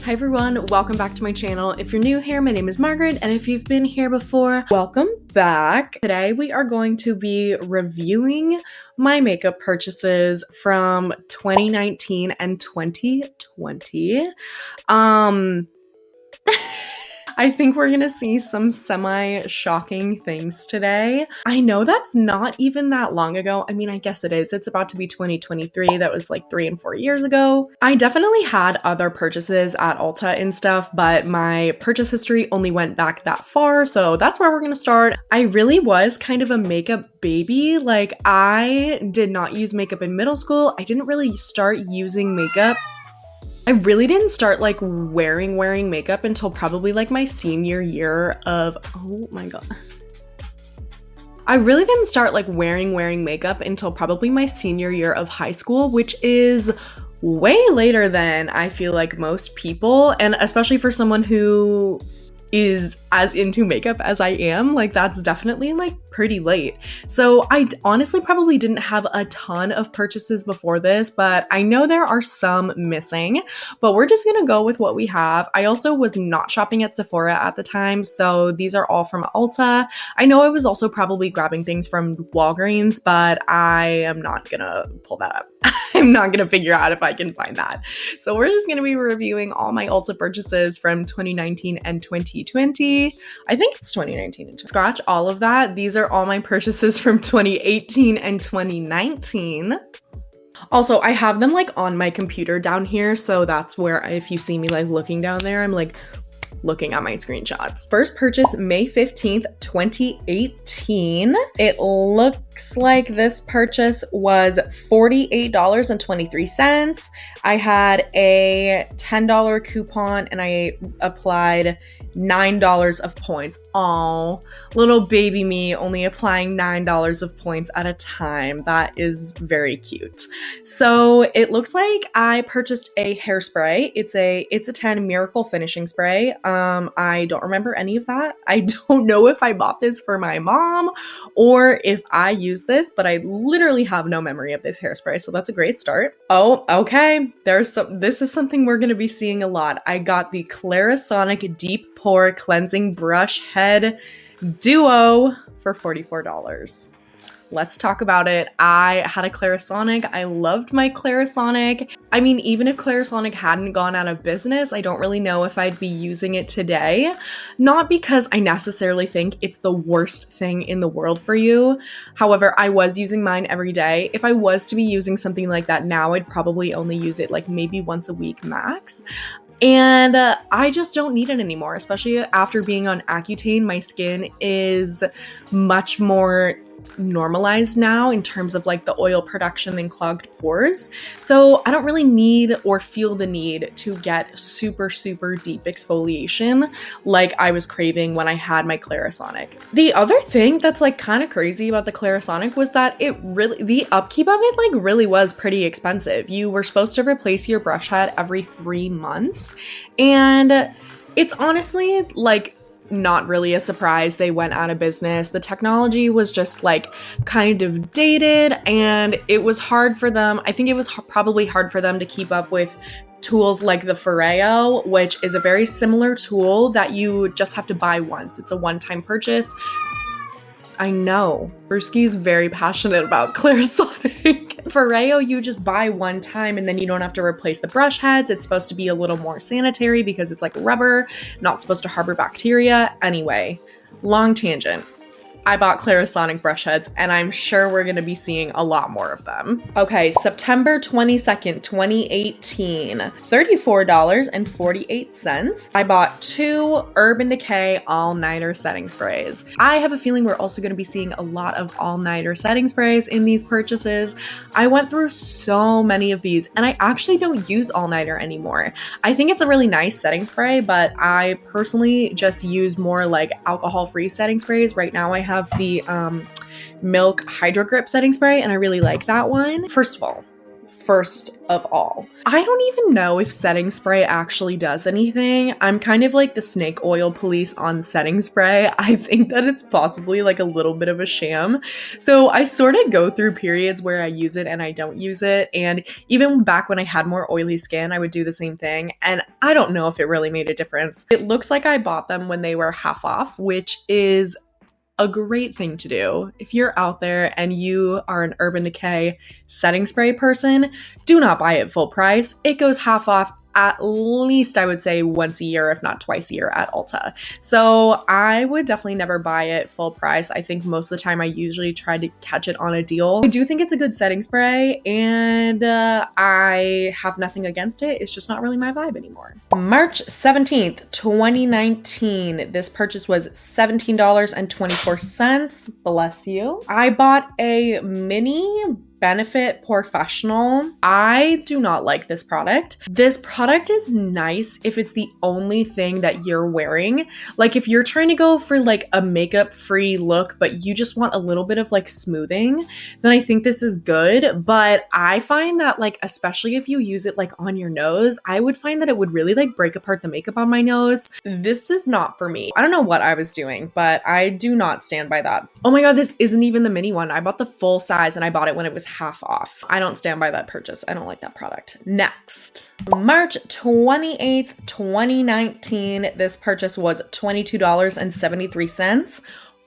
Hi everyone, welcome back to my channel. If you're new here, my name is Margaret, and if you've been here before, welcome back. Today we are going to be reviewing my makeup purchases from 2019 and 2020. I think we're gonna see some semi-shocking things today. I know that's not even that long ago. I mean, I guess it is. It's about to be 2023. That was like 3 and 4 years ago. I definitely had other purchases at Ulta and stuff, but my purchase history only went back that far, so that's where we're gonna start. I really was kind of a makeup baby. Like, I did not use makeup in middle school. I didn't really start using makeup. I really didn't start like wearing makeup until probably like my senior year of, oh my God. I really didn't start like wearing makeup until probably my senior year of high school, which is way later than I feel like most people. And especially for someone who is as into makeup as I am, like that's definitely like pretty late. So I honestly probably didn't have a ton of purchases before this, but I know there are some missing, but we're just gonna go with what we have. I also was not shopping at Sephora at the time, so these are all from Ulta. I know I was also probably grabbing things from Walgreens, but I am not gonna pull that up. I'm not gonna figure out if I can find that. So we're just gonna be reviewing all my Ulta purchases from 2019 and 2020. I think it's 2019 and scratch all of that. These are all my purchases from 2018 and 2019. Also, I have them like on my computer down here, so that's where if you see me like looking down there, I'm like looking at my screenshots. First purchase, May 15th, 2018. It looks like this purchase was $48.23. I had a $10 coupon and I applied $9 of points. Aw, little baby me only applying $9 of points at a time. That is very cute. So it looks like I purchased a hairspray. It's a 10 Miracle Finishing Spray. I don't remember any of that. I don't know if I bought this for my mom or if I use this, but I literally have no memory of this hairspray, so that's a great start. Oh, okay. This is something we're going to be seeing a lot. I got the Clarisonic Deep Pore Cleansing Brush Head Duo for $44. Let's talk about it. I had a Clarisonic. I loved my Clarisonic. I mean, even if Clarisonic hadn't gone out of business, I don't really know if I'd be using it today. Not because I necessarily think it's the worst thing in the world for you. However, I was using mine every day. If I was to be using something like that now, I'd probably only use it like maybe once a week max. And I just don't need it anymore, especially after being on Accutane. My skin is much more normalized now in terms of like the oil production and clogged pores. So I don't really need or feel the need to get super deep exfoliation like I was craving when I had my Clarisonic. The other thing that's like kind of crazy about the Clarisonic was that the upkeep of it like really was pretty expensive. You were supposed to replace your brush head every 3 months, and it's honestly like not really a surprise they went out of business. The technology was just like kind of dated, and it was hard for them. I think it was probably hard for them to keep up with tools like the Foreo, which is a very similar tool that you just have to buy once. It's a one-time purchase. I know. Brewski's very passionate about Clarisonic. Foreo, you just buy one time and then you don't have to replace the brush heads. It's supposed to be a little more sanitary because it's like rubber, not supposed to harbor bacteria. Anyway, long tangent. I bought Clarisonic brush heads, and I'm sure we're gonna be seeing a lot more of them. Okay, September 22nd, 2018, $34.48. I bought 2 Urban Decay All-Nighter Setting Sprays. I have a feeling we're also gonna be seeing a lot of all-nighter setting sprays in these purchases. I went through so many of these, and I actually don't use all-nighter anymore. I think it's a really nice setting spray, but I personally just use more like alcohol-free setting sprays. Right now I have the Milk Hydro Grip setting spray, and I really like that one. First of all, first of all. I don't even know if setting spray actually does anything. I'm kind of like the snake oil police on setting spray. I think that it's possibly like a little bit of a sham. So I sort of go through periods where I use it and I don't use it. And even back when I had more oily skin, I would do the same thing. And I don't know if it really made a difference. It looks like I bought them when they were half off, which is a great thing to do. If you're out there and you are an Urban Decay setting spray person, do not buy it full price. It goes half off at least, I would say, once a year, if not twice a year at Ulta. So I would definitely never buy it full price. I think most of the time I usually try to catch it on a deal. I do think it's a good setting spray, and I have nothing against it. It's just not really my vibe anymore. March 17th, 2019. This purchase was $17.24. Bless you. I bought a mini Benefit Professional. I do not like this product. This product is nice if it's the only thing that you're wearing. Like if you're trying to go for like a makeup free look, but you just want a little bit of like smoothing, then I think this is good. But I find that like, especially if you use it like on your nose, I would find that it would really like break apart the makeup on my nose. This is not for me. I don't know what I was doing, but I do not stand by that. Oh my God, this isn't even the mini one. I bought the full size and I bought it when it was half off. I don't stand by that purchase. I don't like that product. Next, March 28th, 2019. This purchase was $22.73.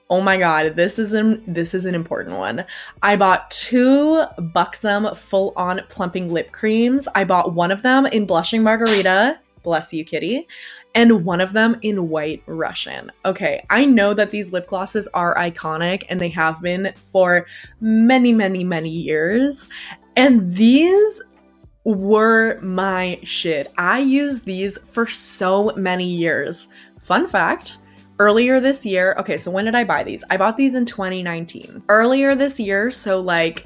Oh my God, this is an important one. I bought 2 Buxom full-on plumping lip creams. I bought one of them in Blushing Margarita. Bless you, kitty. And one of them in White Russian. Okay, I know that these lip glosses are iconic and they have been for many, many, many years. And these were my shit. I used these for so many years. Fun fact, earlier this year, okay, so when did I buy these? I bought these in 2019. Earlier this year, so like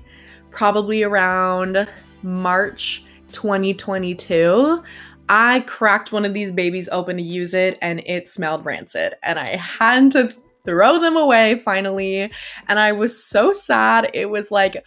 probably around March 2022, I cracked one of these babies open to use it and it smelled rancid and I had to throw them away finally. And I was so sad. It was like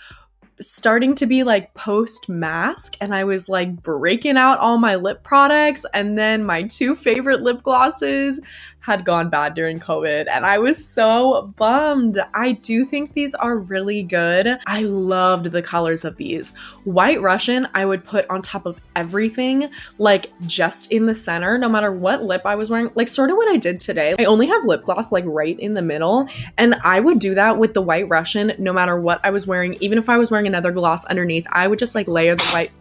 starting to be like post mask and I was like breaking out all my lip products, and then my 2 favorite lip glosses had gone bad during COVID and I was so bummed. I do think these are really good. I loved the colors of these. White Russian I would put on top of everything, like just in the center, no matter what lip I was wearing, like sort of what I did today. I only have lip gloss like right in the middle, and I would do that with the White Russian no matter what I was wearing. Even if I was wearing another gloss underneath, I would just like layer the white.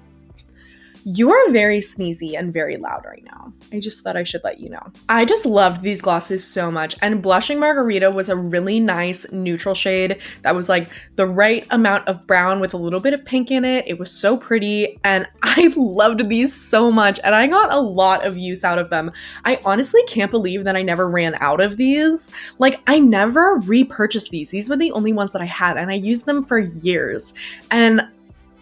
You are very sneezy and very loud right now. I just thought I should let you know. I just loved these glosses so much. And Blushing Margarita was a really nice neutral shade that was like the right amount of brown with a little bit of pink in it. It was so pretty and I loved these so much and I got a lot of use out of them. I honestly can't believe that I never ran out of these. Like I never repurchased these. These were the only ones that I had and I used them for years. And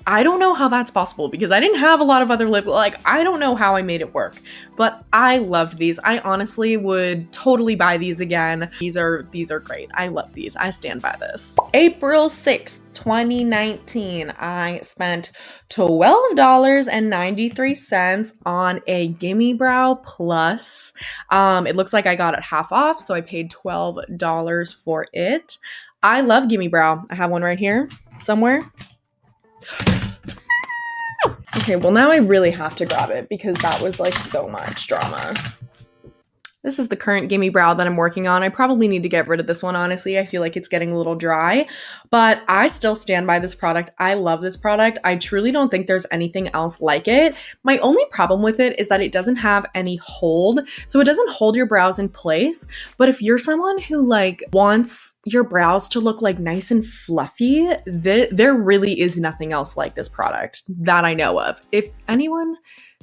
I don't know how that's possible because I didn't have a lot of other lip, like I don't know how I made it work, but I loved these. I honestly would totally buy these again. These are great. I love these. I stand by this. April 6th, 2019, I spent $12.93 on a Gimme Brow Plus. It looks like I got it half off, so I paid $12 for it. I love Gimme Brow. I have one right here somewhere. Okay, well now I really have to grab it because that was like so much drama. This is the current Gimme Brow that I'm working on. I probably need to get rid of this one, honestly. I feel like it's getting a little dry, but I still stand by this product. I love this product. I truly don't think there's anything else like it. My only problem with it is that it doesn't have any hold, so it doesn't hold your brows in place. But if you're someone who like wants your brows to look like nice and fluffy, there really is nothing else like this product that I know of. If anyone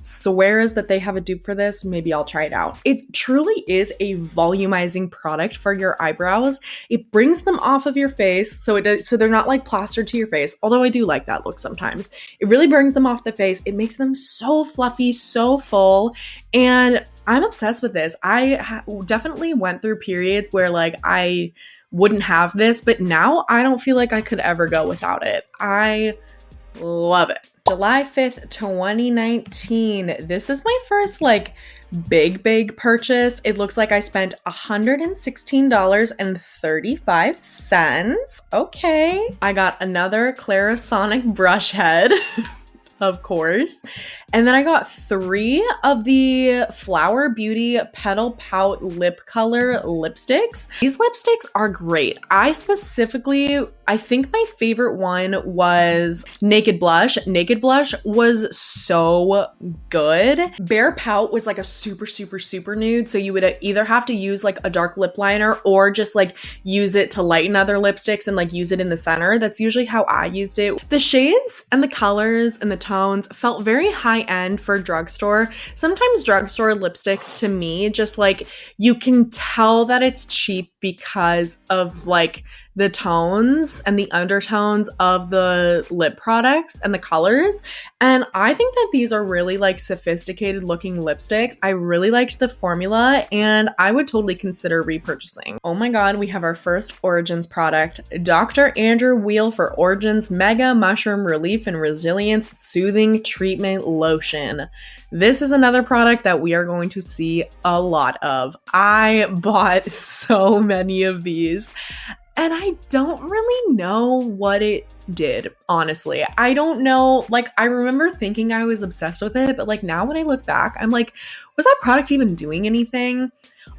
swears that they have a dupe for this, maybe I'll try it out. It truly is a volumizing product for your eyebrows. It brings them off of your face so they're not like plastered to your face, although I do like that look sometimes. It really brings them off the face. It makes them so fluffy, so full, and I'm obsessed with this. I definitely went through periods where like I wouldn't have this, but now I don't feel like I could ever go without it. I love it. July 5th, 2019. This is my first like big purchase. It looks like I spent $116.35. Okay. I got another Clarisonic brush head. Of course. And then I got 3 of the Flower Beauty Petal Pout Lip Color lipsticks. These lipsticks are great. I think my favorite one was Naked Blush. Naked Blush was so good. Bare Pout was like a super nude. So you would either have to use like a dark lip liner or just like use it to lighten other lipsticks and like use it in the center. That's usually how I used it. The shades and the colors and the tones felt very high end for drugstore. Sometimes drugstore lipsticks to me, just like you can tell that it's cheap because of like the tones and the undertones of the lip products and the colors. And I think that these are really like sophisticated looking lipsticks. I really liked the formula and I would totally consider repurchasing. Oh my God, we have our first Origins product, Dr. Andrew Weil for Origins Mega Mushroom Relief and Resilience Soothing Treatment Lotion. This is another product that we are going to see a lot of. I bought so many of these. And I don't really know what it did, honestly. I don't know, like, I remember thinking I was obsessed with it, but like now when I look back, I'm like, was that product even doing anything?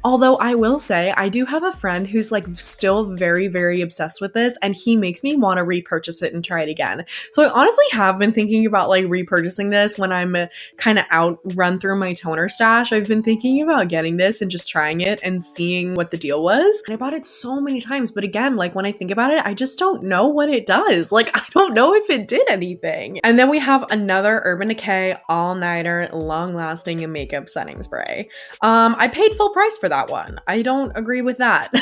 Although I will say, I do have a friend who's like still very obsessed with this, and he makes me want to repurchase it and try it again. So I honestly have been thinking about like repurchasing this when I'm kind of run through my toner stash. I've been thinking about getting this and just trying it and seeing what the deal was. And I bought it so many times, but again, like when I think about it, I just don't know what it does. Like I don't know if it did anything. And then we have another Urban Decay all-nighter long-lasting makeup setting spray. I paid full price for that one. I don't agree with that.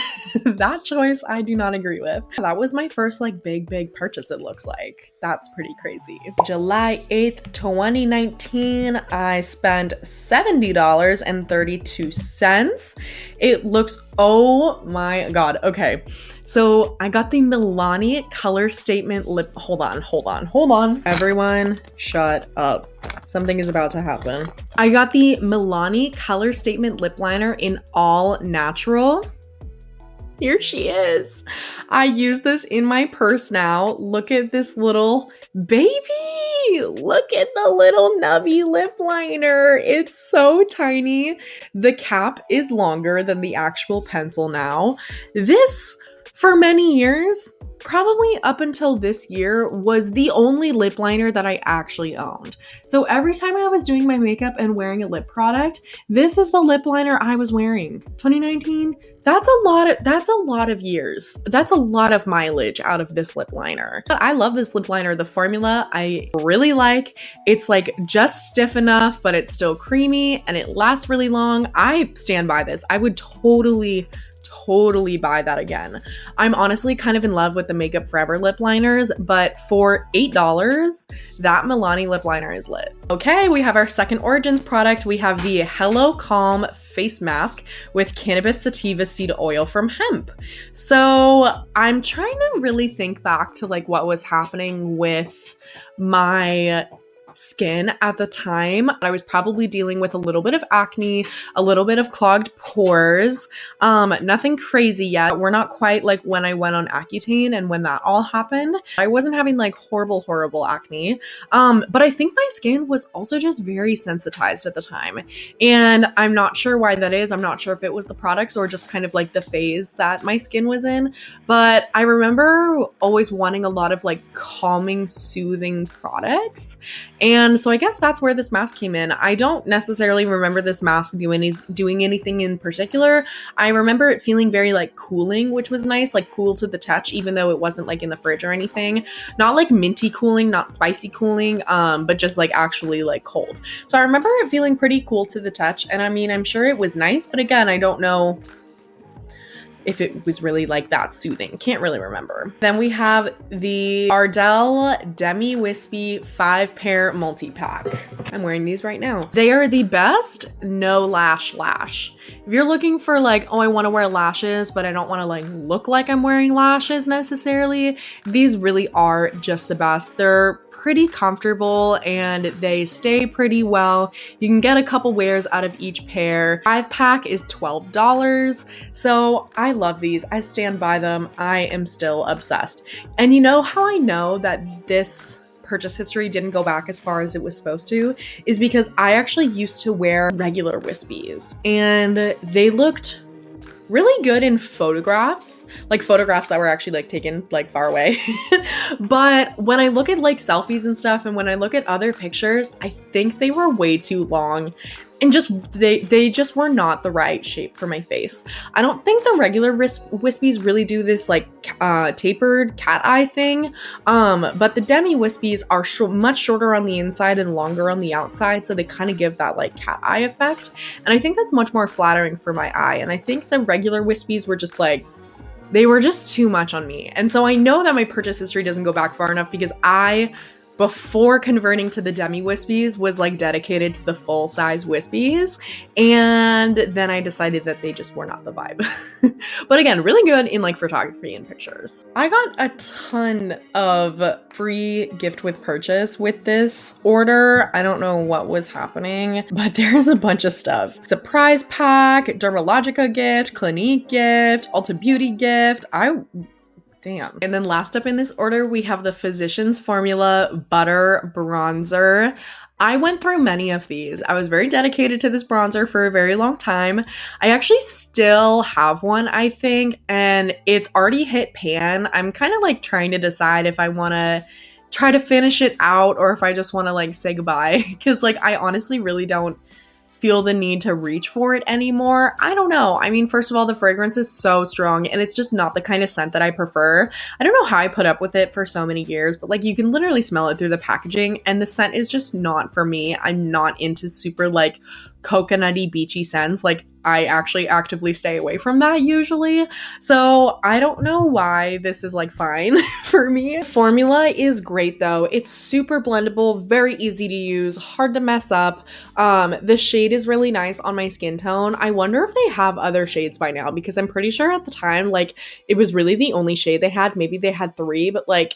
That choice I do not agree with. That was my first like big purchase, it looks like. That's pretty crazy. July 8th, 2019, I spent $70.32. It looks, oh my God. Okay. So I got the Milani Color Statement Lip, hold on. Everyone shut up. Something is about to happen. I got the Milani Color Statement Lip Liner in all natural. Here she is. I use this in my purse now. Look at this little baby. Look at the little nubby lip liner. It's so tiny. The cap is longer than the actual pencil now. This, for many years, probably up until this year, was the only lip liner that I actually owned. So every time I was doing my makeup and wearing a lip product, this is the lip liner I was wearing. 2019, that's a lot of years. That's a lot of mileage out of this lip liner. But I love this lip liner. The formula I really like. It's like just stiff enough, but it's still creamy and it lasts really long. I stand by this. I would totally buy that again. I'm honestly kind of in love with the Makeup Forever lip liners, but for $8, that Milani lip liner is lit. Okay, we have our second Origins product. We have the Hello Calm face mask with cannabis sativa seed oil from hemp. So I'm trying to really think back to like what was happening with my skin at the time. I was probably dealing with a little bit of acne, a little bit of clogged pores, nothing crazy yet. We're not quite like when I went on Accutane and when that all happened. I wasn't having like horrible acne, but I think my skin was also just very sensitized at the time, and I'm not sure why that is. I'm not sure if it was the products or just kind of like the phase that my skin was in, but I remember always wanting a lot of like calming, soothing products. And so I guess that's where this mask came in. I don't necessarily remember this mask doing anything in particular. I remember it feeling very like cooling, which was nice, like cool to the touch, even though it wasn't like in the fridge or anything. Not like minty cooling, not spicy cooling, but just like actually like cold. So I remember it feeling pretty cool to the touch. And I mean, I'm sure it was nice, but again, I don't know if it was really like that soothing. Can't really remember. Then we have the Ardell Demi Wispy 5-pair multi-pack. I'm wearing these right now. They are the best no lash. If you're looking for like, oh, I want to wear lashes, but I don't want to like look like I'm wearing lashes necessarily, these really are just the best. They're pretty comfortable and they stay pretty well. You can get a couple wears out of each pair. 5-pack is $12. So I love these. I stand by them. I am still obsessed. And you know how I know that this purchase history didn't go back as far as it was supposed to is because I actually used to wear regular wispies and they looked really good in photographs, like photographs that were actually like taken like far away. But when I look at like selfies and stuff, and when I look at other pictures, I think they were way too long and just they just were not the right shape for my face. I don't think the regular wispies really do this like tapered cat eye thing, but the demi wispies are much shorter on the inside and longer on the outside, so they kind of give that like cat eye effect, and I think that's much more flattering for my eye. And I think the regular wispies were just like, they were just too much on me. And so I know that my purchase history doesn't go back far enough because I, before converting to the demi wispies, was like dedicated to the full size wispies, and then I decided that they just were not the vibe. But again, really good in like photography and pictures. I got a ton of free gift with purchase with this order. I don't know what was happening, but there's a bunch of stuff. Surprise pack, Dermalogica gift, Clinique gift, Ulta Beauty gift. Damn. And then last up in this order, we have the Physicians Formula Butter Bronzer. I went through many of these. I was very dedicated to this bronzer for a very long time. I actually still have one, I think, and it's already hit pan. I'm kind of like trying to decide if I want to try to finish it out or if I just want to like say goodbye, because like I honestly really don't feel the need to reach for it anymore. I don't know. I mean, first of all, the fragrance is so strong and it's just not the kind of scent that I prefer. I don't know how I put up with it for so many years, but like you can literally smell it through the packaging and the scent is just not for me. I'm not into super like coconutty beachy scents. Like I actually actively stay away from that usually. So I don't know why this is like fine for me. Formula is great though. It's super blendable, very easy to use, hard to mess up. The shade is really nice on my skin tone. I wonder if they have other shades by now because I'm pretty sure at the time like it was really the only shade they had. Maybe they had 3, but like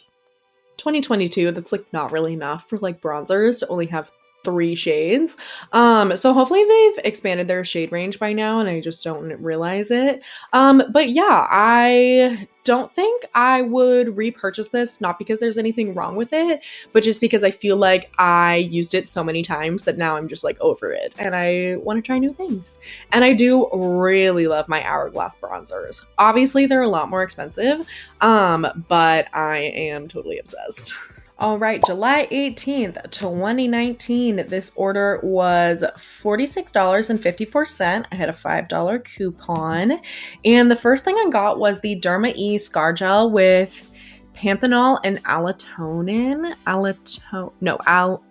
2022, that's like not really enough for like bronzers to only have 3 shades. So hopefully they've expanded their shade range by now and I just don't realize it. But yeah, I don't think I would repurchase this, not because there's anything wrong with it, but just because I feel like I used it so many times that now I'm just like over it and I want to try new things. And I do really love my Hourglass bronzers. Obviously they're a lot more expensive, but I am totally obsessed. All right, July 18th, 2019, this order was $46.54. I had a $5 coupon. And the first thing I got was the Derma E Scar Gel with panthenol and allantonin.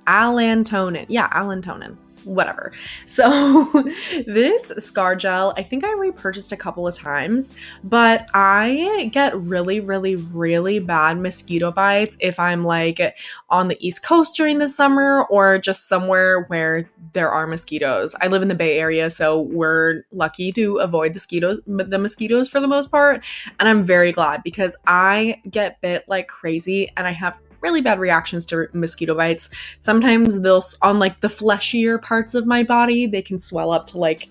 Allantonin. Yeah, allantonin. Whatever. So this Scar Gel, I think I repurchased a couple of times, but I get really, really, really bad mosquito bites if I'm like on the East Coast during the summer or just somewhere where there are mosquitoes. I live in the Bay Area, so we're lucky to avoid the mosquitoes for the most part. And I'm very glad because I get bit like crazy and I have really bad reactions to mosquito bites. Sometimes they'll, on like the fleshier parts of my body, they can swell up to like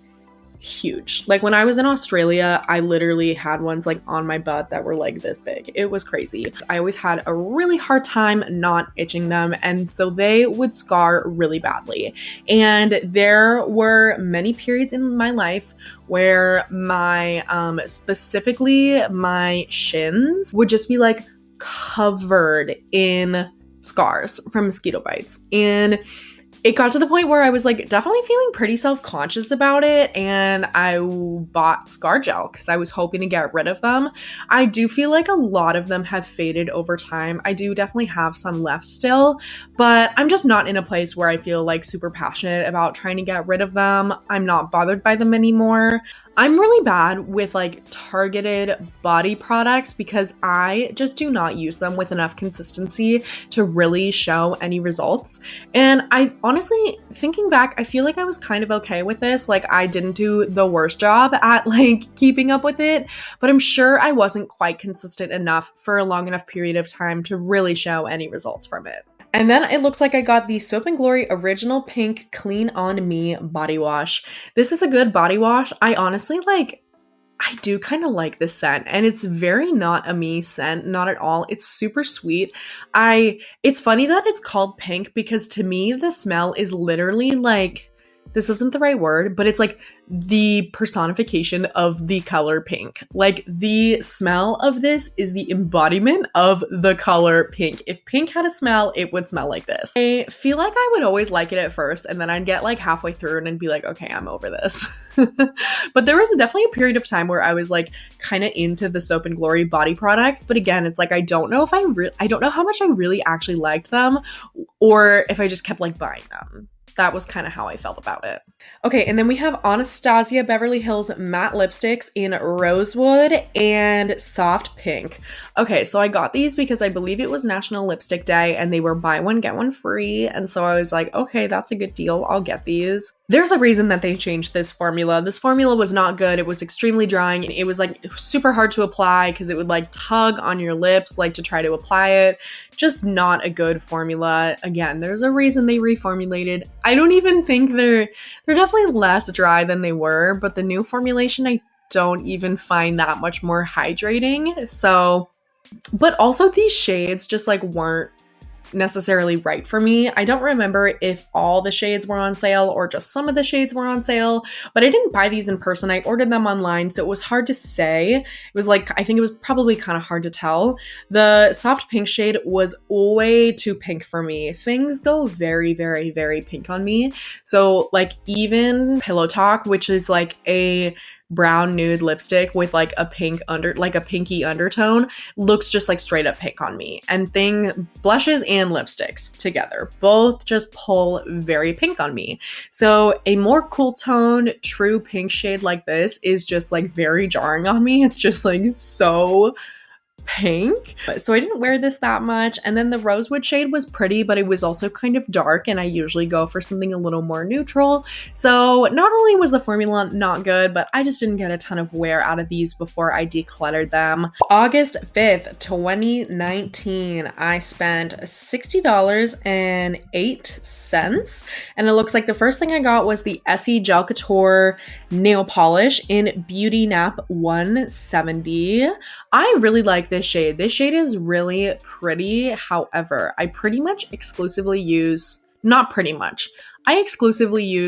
huge. Like when I was in Australia, I literally had ones like on my butt that were like this big. It was crazy. I always had a really hard time not itching them, and so they would scar really badly. And there were many periods in my life where my specifically my shins would just be like covered in scars from mosquito bites. And it got to the point where I was like definitely feeling pretty self-conscious about it, and I bought Scar Gel because I was hoping to get rid of them. I do feel like a lot of them have faded over time. I do definitely have some left still, but I'm just not in a place where I feel like super passionate about trying to get rid of them. I'm not bothered by them anymore. I'm really bad with like targeted body products because I just do not use them with enough consistency to really show any results. And I honestly, thinking back, I feel like I was kind of okay with this. Like I didn't do the worst job at like keeping up with it, but I'm sure I wasn't quite consistent enough for a long enough period of time to really show any results from it. And then it looks like I got the Soap and Glory Original Pink Clean On Me body wash. This is a good body wash. I honestly I do kind of like this scent, and it's very not a me scent, not at all. It's super sweet. It's funny that it's called pink because to me the smell is literally like, this isn't the right word, but it's like the personification of the color pink. Like the smell of this is the embodiment of the color pink. If pink had a smell, it would smell like this. I feel like I would always like it at first, and then I'd get like halfway through and I'd be like, okay, I'm over this. But there was definitely a period of time where I was like kind of into the Soap and Glory body products. But again, it's like, I don't know if I don't know how much I really actually liked them, or if I just kept like buying them. That was kind of how I felt about it. Okay, and then we have Anastasia Beverly Hills matte lipsticks in Rosewood and Soft Pink. Okay, so I got these because I believe it was National Lipstick Day and they were buy one, get one free. And so I was like, okay, that's a good deal. I'll get these. There's a reason that they changed this formula. This formula was not good. It was extremely drying. It was like super hard to apply because it would like tug on your lips, like to try to apply it. Just not a good formula. Again, there's a reason they reformulated. I don't even think they're definitely less dry than they were, but the new formulation I don't even find that much more hydrating. So, but also these shades just like weren't necessarily right for me. I don't remember if all the shades were on sale or just some of the shades were on sale, but I didn't buy these in person. I ordered them online, so it was hard to say. It was like, I think it was probably kind of hard to tell. The Soft Pink shade was way too pink for me. Things go very, very, very pink on me. So like even Pillow Talk, which is like a brown nude lipstick with like a pinky undertone, looks just like straight up pink on me. And blushes and lipsticks together both just pull very pink on me. So a more cool tone true pink shade like this is just like very jarring on me. It's just like so pink. So I didn't wear this that much. And then the Rosewood shade was pretty, but it was also kind of dark, and I usually go for something a little more neutral. So not only was the formula not good, but I just didn't get a ton of wear out of these before I decluttered them. August 5th, 2019, I spent $60.08, and it looks like the first thing I got was the Essie Gel Couture nail polish in Beauty Nap 170. I really like this shade. This shade is really pretty. However, I exclusively use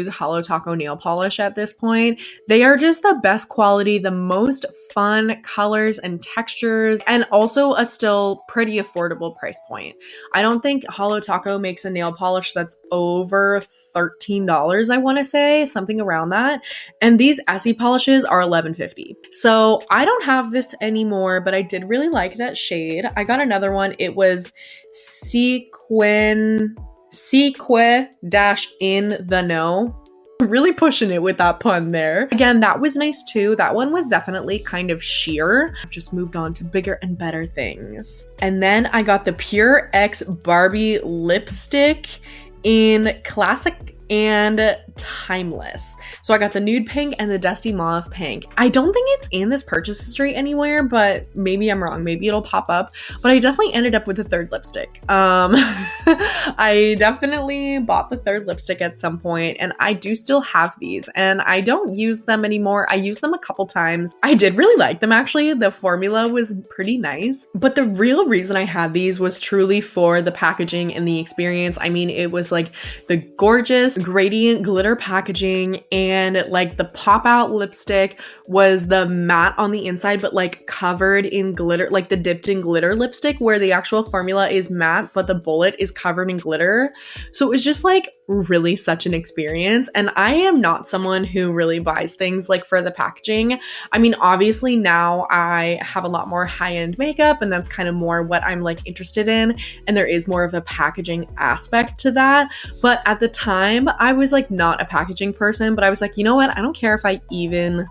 Holo Taco nail polish at this point. They are just the best quality, the most fun colors and textures, and also a still pretty affordable price point. I don't think Holo Taco makes a nail polish that's over $13, I want to say, something around that. And these Essie polishes are $11.50. So I don't have this anymore, but I did really like that shade. I got another one. It was Seque-In the Know. Really pushing it with that pun there. Again, that was nice too. That one was definitely kind of sheer. I've just moved on to bigger and better things. And then I got the Pure X Barbie lipstick in Classic and Timeless. So I got the nude pink and the dusty mauve pink. I don't think it's in this purchase history anywhere, but maybe I'm wrong. Maybe it'll pop up. But I definitely ended up with a third lipstick. I definitely bought the third lipstick at some point, and I do still have these, and I don't use them anymore. I used them a couple times. I did really like them, actually. The formula was pretty nice, but the real reason I had these was truly for the packaging and the experience. I mean, it was like the gorgeous gradient glitter packaging, and like the pop out lipstick was the matte on the inside but like covered in glitter, like the dipped in glitter lipstick where the actual formula is matte but the bullet is covered in glitter. So it was just like really such an experience, and I am not someone who really buys things like for the packaging. I mean, obviously now I have a lot more high-end makeup, and that's kind of more what I'm like interested in, and there is more of a packaging aspect to that. But at the time I was like not a packaging person, but I was like, you know what, I don't care if I even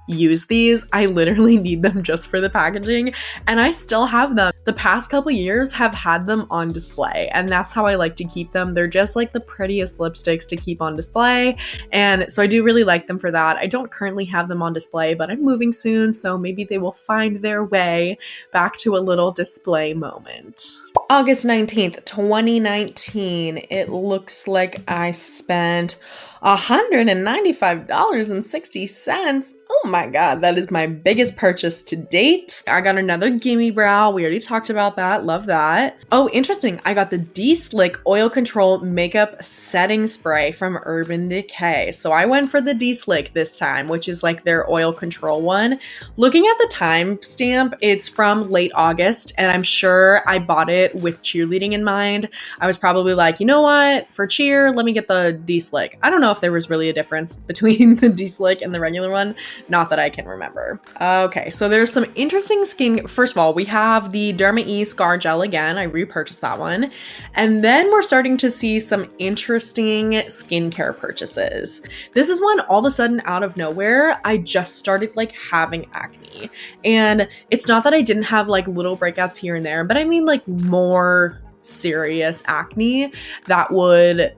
use these. I literally need them just for the packaging, and I still have them. the past couple years have had them on display, and that's how I like to keep them. They're just like the prettiest lipsticks to keep on display, and so I do really like them for that. I don't currently have them on display, but I'm moving soon, so maybe they will find their way back to a little display moment. August 19th, 2019. It looks like I spent $195.60. Oh my god, that is my biggest purchase to date. I got another Gimme Brow. We already talked about that. Love that. Oh, interesting. I got the D-Slick Oil Control Makeup Setting Spray from Urban Decay. So I went for the D-Slick this time, which is like their oil control one. Looking at the timestamp, it's from late August, and I'm sure I bought it with cheerleading in mind. I was probably like, you know what? For cheer, let me get the D-Slick. I don't know if there was really a difference between the D-Slick and the regular one. Not that I can remember. Okay, so there's some interesting skin. First of all, we have the Derma E Scar Gel again. I repurchased that one. And then we're starting to see some interesting skincare purchases. This is one all of a sudden out of nowhere, I just started like having acne. And it's not that I didn't have like little breakouts here and there, but I mean like more serious acne that would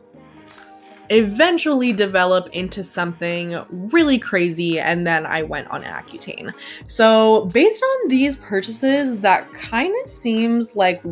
eventually develop into something really crazy, and then I went on Accutane. So based on these purchases, that kind of seems like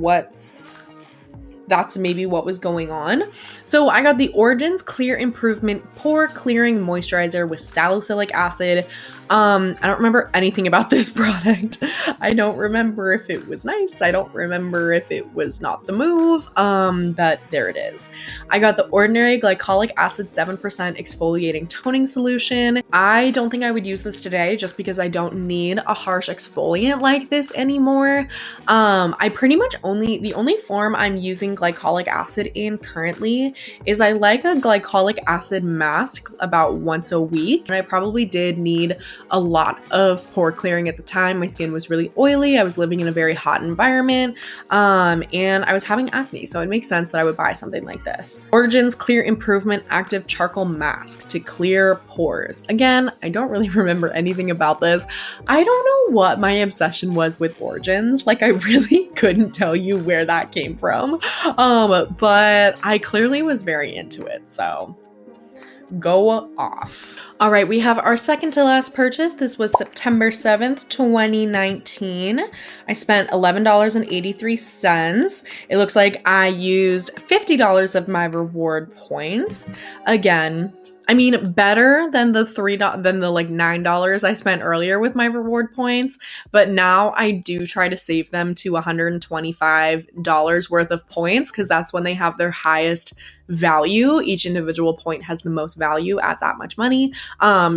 that's maybe what was going on. So I got the Origins Clear Improvement Pore Clearing Moisturizer with salicylic acid. I don't remember anything about this product. I don't remember if it was nice. I don't remember if it was not the move. But there it is. I got the Ordinary Glycolic Acid 7% Exfoliating Toning Solution. I don't think I would use this today just because I don't need a harsh exfoliant like this anymore. I pretty much the only form I'm using glycolic acid in currently is I like a glycolic acid mask about once a week. And I probably did need a lot of pore clearing at the time. My skin was really oily. I was living in a very hot environment, and I was having acne, so it makes sense that I would buy something like this. Origins Clear Improvement Active Charcoal Mask to clear pores. Again, I don't really remember anything about this. I don't know what my obsession was with Origins. Like, I really couldn't tell you where that came from, but I clearly was very into it, so go off. All right, we have our second to last purchase. This was September 7th, 2019. I spent $11.83. It looks like I used $50 of my reward points. Again, I mean, better than the like $9 I spent earlier with my reward points, but now I do try to save them to $125 worth of points because that's when they have their highest value. Each individual point has the most value at that much money.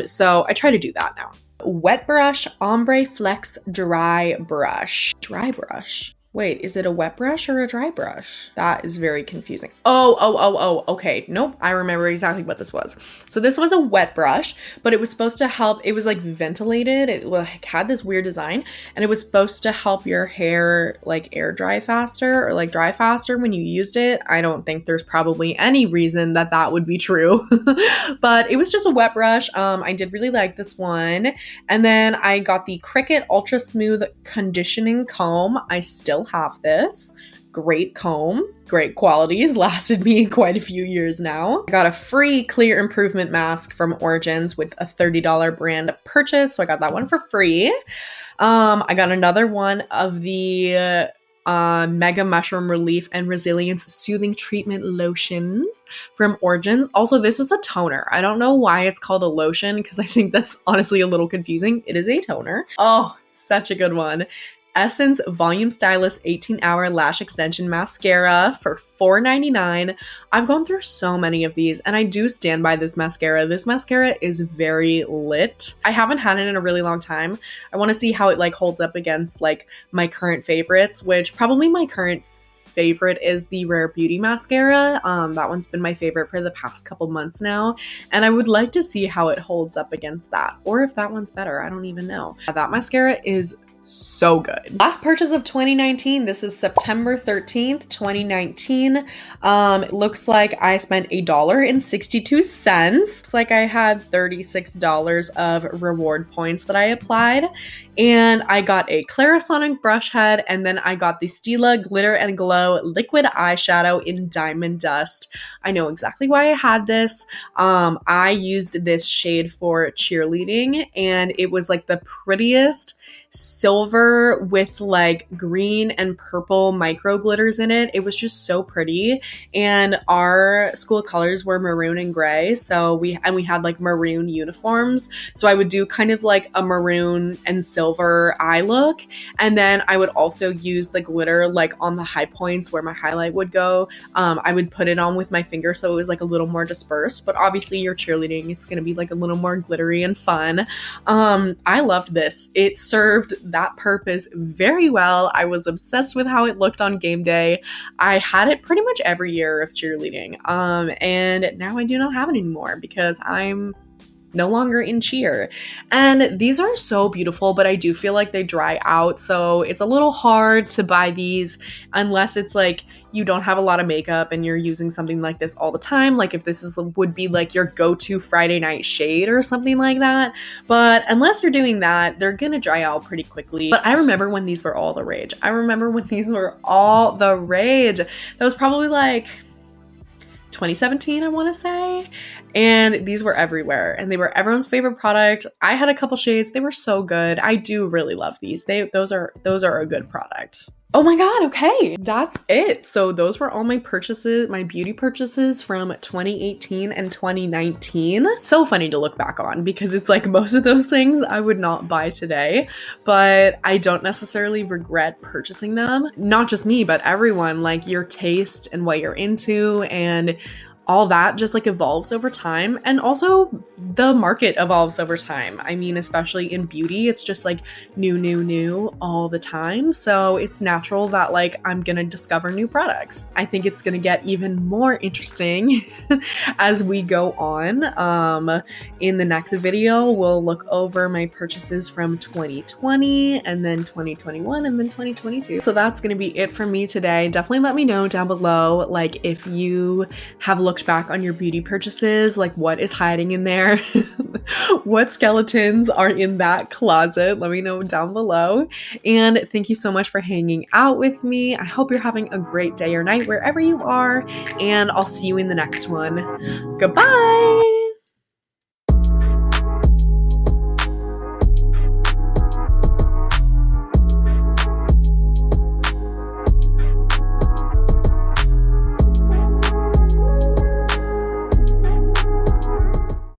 So I try to do that now. Wet Brush Ombre Flex Dry Brush. Dry brush. Wait, is it a wet brush or a dry brush? That is very confusing. Oh, okay. Nope, I remember exactly what this was. So this was a wet brush, but it was supposed to help, it was like ventilated. It had this weird design, and it was supposed to help your hair like air dry faster or like dry faster when you used it. I don't think there's probably any reason that that would be true, but it was just a wet brush. I did really like this one. And then I got the Cricut Ultra Smooth Conditioning Comb. I still have this. Great comb, great qualities, lasted me quite a few years now. I got a free clear improvement mask from Origins with a $30 brand purchase, so I got that one for free. I got another one of the Mega Mushroom Relief and Resilience Soothing Treatment Lotions from Origins. Also, this is a toner. I don't know why it's called a lotion because I think that's honestly a little confusing. It is a toner. Oh, such a good one. Essence Volume Stylist 18-Hour Lash Extension Mascara for $4.99. I've gone through so many of these, and I do stand by this mascara. This mascara is very lit. I haven't had it in a really long time. I want to see how it like holds up against like my current favorites, which probably my current favorite is the Rare Beauty mascara. That one's been my favorite for the past couple months now, and I would like to see how it holds up against that, or if that one's better. I don't even know. That mascara is So good. Last purchase of 2019. This is September 13th, 2019. It looks like I spent $1.62. Looks like I had $36 of reward points that I applied. And I got a Clarisonic brush head, and then I got the Stila Glitter and Glow liquid eyeshadow in Diamond Dust. I know exactly why I had this. I used this shade for cheerleading, and it was like the prettiest silver with like green and purple micro glitters in it. It was just so pretty. And our school colors were maroon and gray. So we had like maroon uniforms. So I would do kind of like a maroon and silver eye look. And then I would also use the glitter like on the high points where my highlight would go. I would put it on with my finger so it was like a little more dispersed. But obviously you're cheerleading, it's going to be like a little more glittery and fun. I loved this. It served that purpose very well. I was obsessed with how it looked on game day. I had it pretty much every year of cheerleading. And now I do not have it anymore because I'm no longer in cheer. And these are so beautiful, but I do feel like they dry out. So it's a little hard to buy these unless it's like you don't have a lot of makeup and you're using something like this all the time. Like if this would be like your go-to Friday night shade or something like that. But unless you're doing that, they're gonna dry out pretty quickly. But I remember when these were all the rage. That was probably like 2017, I want to say. And these were everywhere and they were everyone's favorite product. I had a couple shades. They were so good. I do really love these. Those are a good product. Oh my God, okay, that's it. So those were all my purchases, my beauty purchases from 2018 and 2019. So funny to look back on because it's like most of those things I would not buy today, but I don't necessarily regret purchasing them. Not just me, but everyone, like your taste and what you're into and all that just like evolves over time, and also the market evolves over time. I mean, especially in beauty, it's just like new all the time. So it's natural that like I'm gonna discover new products. I think it's gonna get even more interesting as we go on. In the next video, we'll look over my purchases from 2020 and then 2021 and then 2022. So that's gonna be it for me today. Definitely let me know down below, like if you have looked back on your beauty purchases, like what is hiding in there, what skeletons are in that closet. Let me know down below. And thank you so much for hanging out with me. I hope you're having a great day or night wherever you are, and I'll see you in the next one. Goodbye.